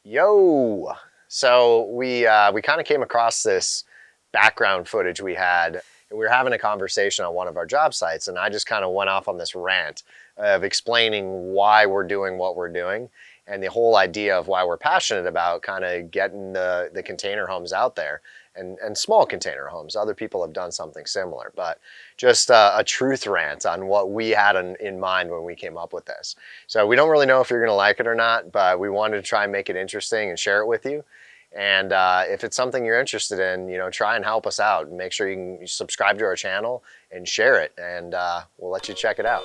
Yo! So we kind of came across this background footage we had, and we were having a conversation on one of our job sites, and I just kind of went off on this rant of explaining why we're doing what we're doing and the whole idea of why we're passionate about kind of getting the container homes out there and small container homes. Other people have done something similar, but just a truth rant on what we had in mind when we came up with this. So we don't really know if you're going to like it or not, but we wanted to try and make it interesting and share it with you. And if it's something you're interested in, try and help us out and make sure you can subscribe to our channel and share it, and we'll let you check it out.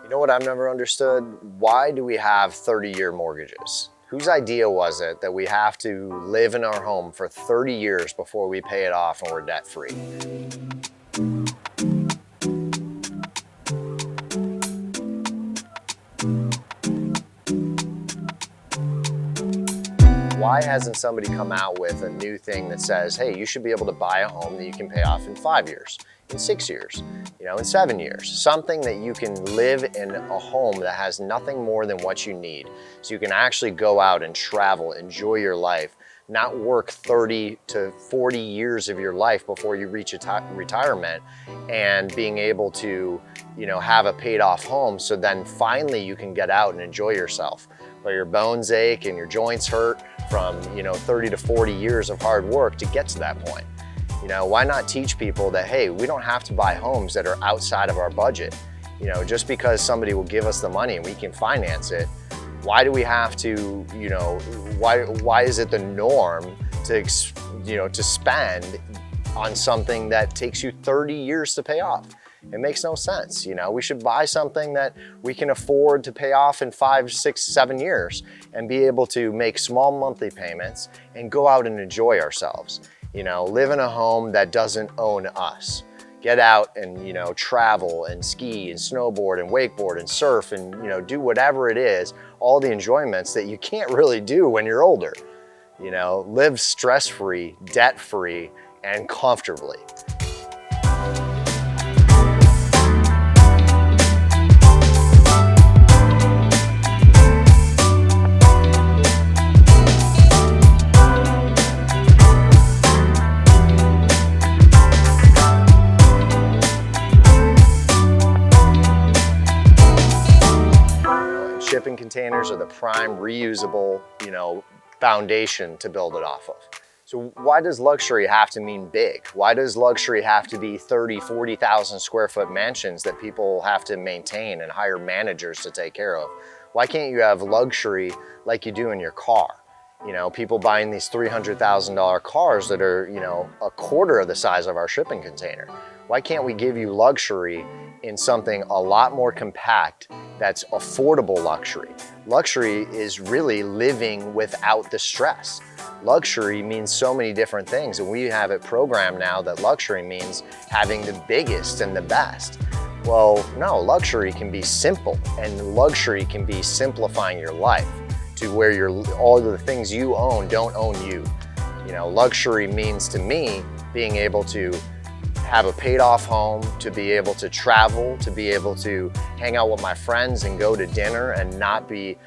You know what I've never understood? Why do we have 30-year mortgages? Whose idea was it that we have to live in our home for 30 years before we pay it off and we're debt-free? Why hasn't somebody come out with a new thing that says, hey, you should be able to buy a home that you can pay off in 5 years, in 6 years, in 7 years, something that you can live in a home that has nothing more than what you need. So you can actually go out and travel, enjoy your life, not work 30 to 40 years of your life before you reach retirement, and being able to, have a paid off home. So then finally you can get out and enjoy yourself. But your bones ache and your joints hurt from 30 to 40 years of hard work to get to that point. Why not teach people that, hey, we don't have to buy homes that are outside of our budget. Just because somebody will give us the money and we can finance it, why do we have to, why is it the norm to spend on something that takes you 30 years to pay off? It makes no sense. We should buy something that we can afford to pay off in 5, 6, 7 years and be able to make small monthly payments and go out and enjoy ourselves. Live in a home that doesn't own us. Get out and, travel and ski and snowboard and wakeboard and surf and, do whatever it is, all the enjoyments that you can't really do when you're older. Live stress-free, debt-free, and comfortably. Shipping containers are the prime reusable, foundation to build it off of. So why does luxury have to mean big? Why does luxury have to be 30, 40,000 square foot mansions that people have to maintain and hire managers to take care of? Why can't you have luxury like you do in your car? People buying these $300,000 cars that are, a quarter of the size of our shipping container. Why can't we give you luxury in something a lot more compact that's affordable luxury? Luxury is really living without the stress. Luxury means so many different things, and we have it programmed now that luxury means having the biggest and the best. Well, no, luxury can be simple, and luxury can be simplifying your life to where all the things you own don't own you. Luxury means to me being able to have a paid off home, to be able to travel, to be able to hang out with my friends and go to dinner and not be,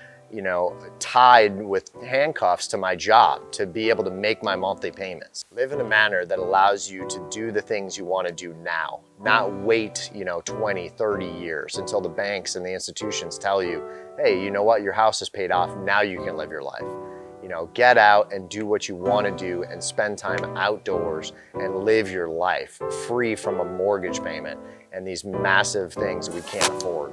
tied with handcuffs to my job, to be able to make my monthly payments. Live in a manner that allows you to do the things you want to do now, not wait, 20, 30 years until the banks and the institutions tell you, hey, you know what, your house is paid off, now you can live your life. Get out and do what you want to do and spend time outdoors and live your life free from a mortgage payment and these massive things we can't afford.